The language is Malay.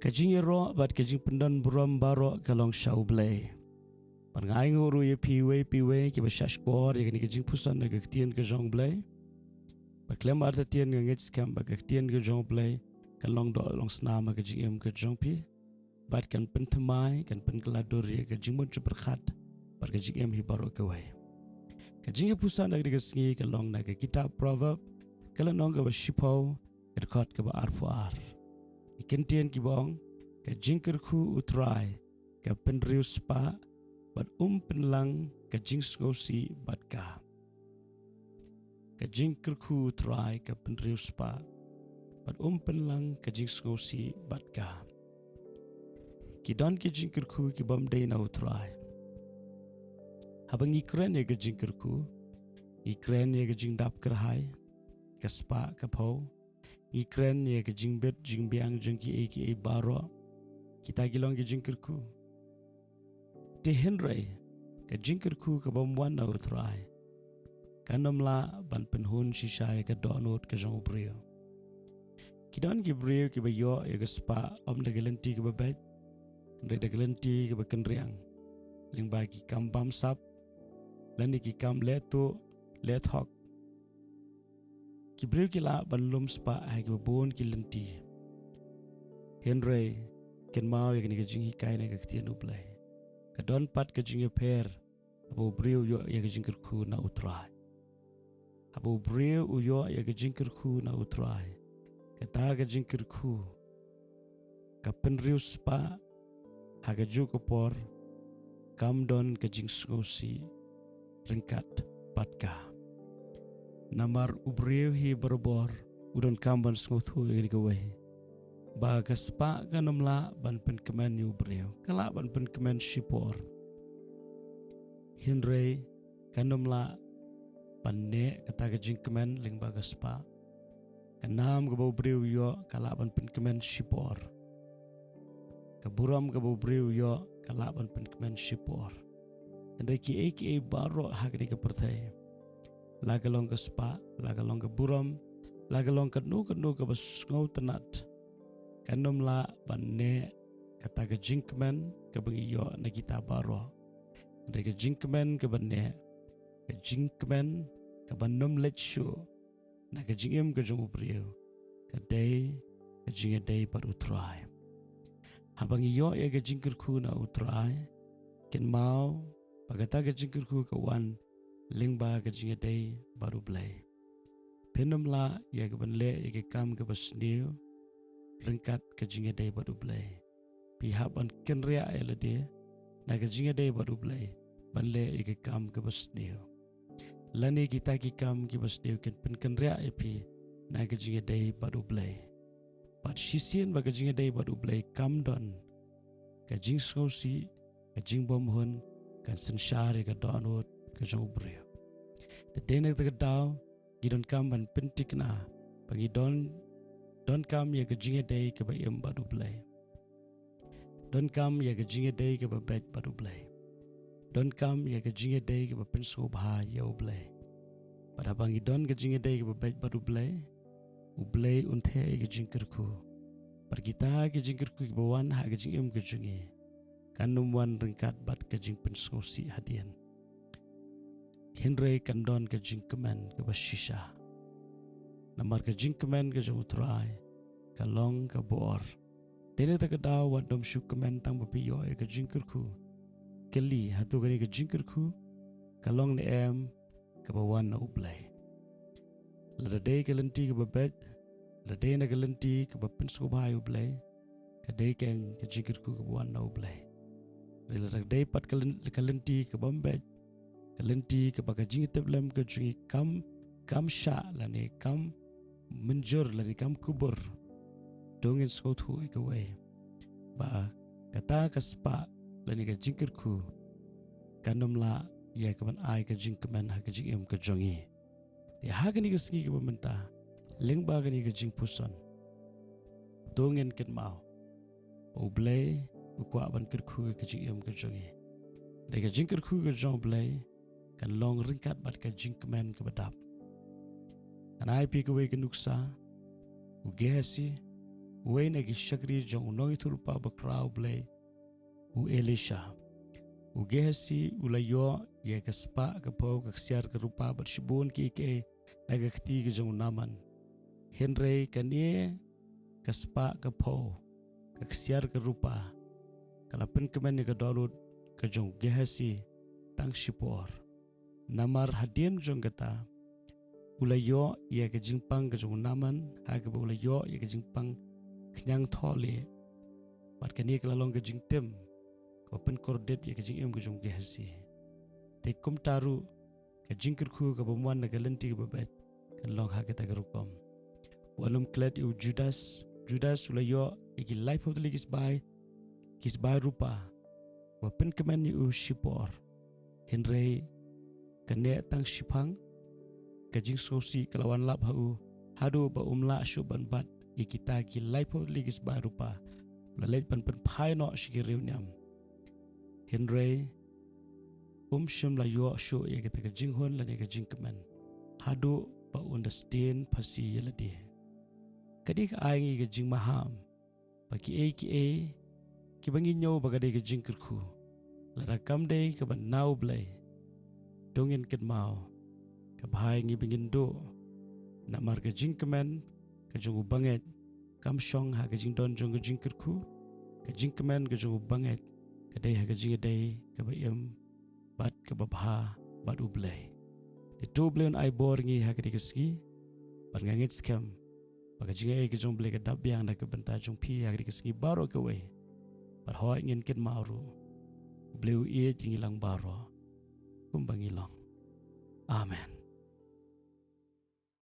Kajing ro bat kajing pendan buram baro kalong shau Blei. Pan ngai nguru ye piwe ki bashash bor ye ni Jingpuson na Ktien ke jong Blei. Ba klem arta tien ngit skam ba Ktien ke jong Blei kalong do long snama kajing em ke jong pi. Bat kan pen thamai kan pen keladur ye kajing mun berkhat bar kajing em hi baro ke wai. Kajing Jingpuson na digasngi kalong na ke kitab proverb kalong ke bashipau erkot ke ba arfuar. Ktien ki bong ka jingkyrkhu Trai ka penriu spa bat penlang ka jingsgosi bat ka jingkyrkhu Trai ka penriu spa bat penlang ka jingsgosi bat ka kidon ki jingkyrkhu ki bom dei na Trai habang ikren ye ka jingkyrkhu ikren ye ka jingdap kerhai ka spa ka pau ikren ye ke jingbet jingbiang jengki eki baro kita gilong ke jingkyrkhu te henry ke jingkyrkhu ke bomwan na Trai kanomla ban penhun shisha ke donut ke jong brio kidon ki brio ki bayo ye ke spa de gelenti ke babet de gelenti ke bakenriang ling ba ki kam bam sap lani ki kam leto lethok Kibriu kila banlum spa hai ke bon kilenti Henry ken mau ye ni kajing hikai na Ktien Blei kadon pat kajing per abu briu yo ye jingkyrkhu na Trai abu briu yo ye jingkyrkhu na Trai kata jingkyrkhu ka penriu spa haga juko por kam don kajing skosi ringkat patka Namar ubriu hi berbor udon kamban skothu ye gawai ba kaspa kanomla ban pen kemen ubriu kala ban pen kemen shipor Henry kanomla panne kata gajing kemen ling ba kaspa kanam gabo briu yo kala ban pen kemen shipor kaburam gabo briu yo kala ban pen kemen shipor Henry ki eki baro hagri ke pertai lagalong ke spa, lagalong ke buram, lagalong ke nu ke basngau tenat. Kanom la banne kata ke jingkmen ke bengiyo na kita baro. Dari ke jingkmen ke banne, ke jingkmen ke banom letshu, na ke jingem ke jong ubriu, ke day ke jinge day baru Trai. Habang iyo ya ke jingkyrkhu na Trai, ken mau pagata ke jingkyrkhu ke wan lingba ke jinge day baru Blei penomla ya ke banle ya ke kam ke basniu ringkat ke jinge day baru Blei pihak ban kenria ya lede na ke jinge day baru Blei banle ya ke kam ke basniu lani kita ki kam ke basniu ken pen kenria ya pi na ke jinge day baru Blei pat shisien ba ke jinge day baru Blei kam don ke jing skosi ke jing bom hun kan sensyar ya ke donut ke jong brio the dene the daw gidon kam ban pentik na pagi don kam ye ke jinge day ke ba em baru Blei don kam ye ke jinge day ke ba bet baru Blei don kam ye ke jinge day ke ba penso bha ye Blei pada bangi don ke jinge day ke ba bet baru Blei u Blei unthe ke jingkyrkhu par kita ke jingkyrkhu ke bawan ha ke jingem ke jungi kanum wan ringkat bat ke jing penso si hadian Henry kandon ke jingkemen ke bashisha namar ke jingkemen ke jong Trai kalong ke bor dene ta kedaw wadom shukemen tang bapiyo ke jingkyrkhu keli hatu gani ke jingkyrkhu kalong ne em ke bawan na Blei ladai ke lenti ke babet ladai na ke lenti ke bapen sobai Blei kadai keng ke jingkyrkhu ke bawan na Blei ladai pat ke lenti ke bombet kalenti ke baka jingi teblem ke jingi kam sha lani kam menjur lani kam kubur dongin skothu ke wei ba kata ke spa lani ke jingkyrkhu kanomla ya ke ban ai ke jingkemen ha ke jingem ke jongi ti ha ke ni ke ski ke bementa ling ba ke ni ke Jingpuson dongin ken mau o Blei ukwa ban kyrkhu ke jingem ke jongi de ke jingkyrkhu ke jong Blei kan long ringkat bat ke jingkemen ke badap kan ai pi ke we ke nuksa u gesi Wei nagi syakri jong unong itu rupa bakrau Blei u Elisha. U Gehasi ulayo ye kaspa kapau kaksiar ke rupa bersibun ki ke naga keti ke jong naman. Henry kanie kaspa kapau kaksiar ke rupa kalapin kemen ke dolut ke jong Gehasi tang sipor. Namar hadien jong kata ulayo ye ke jingpang ke jong naman haga ulayo ye ke jingpang kenyang thole mat kani kelalong ke jingtem kapan kordet ye ke jingem ke jong Gehasi te kum taru ke jingkyrkhu ke pemuan ke lenti ke babet kan long haga ta gerukom walum klet u Judas ulayo ye ki life of the legis by rupa wapen kemen u shipor Henry kane tang shipang ke jing sosi kelawan lap hadu ba umla shuban bat ikita ki lipo ligis barupa lalet pan pai no shikiriu nyam Henry shim la yo shu ye kita ke jinghon la ne ke jingkeman hadu ba understand pasi yelade kadi ka ai ke jing maham baki ki bangi nyo bagade ke jingkyrkhu la rakam de ke ban nau Blei dongin ket mau ke bhai ngi bingin do na mar ke jingkeman ke jong banget kam shong ha ke jing don jong ke jingkyrkhu ke jingkeman ke jong banget ke dai ha ke jing dai ke ba yam bat ke ba bha bat u Blei de to Blei on ai bor ngi ha ke de ski bat ngangit skam ba ke jing ke jong Blei ke dab yang na ke benta jong pi ha ke de ski baro ke we bat ho ngin ket mauru Blei u jing lang baro kum bangilong amen.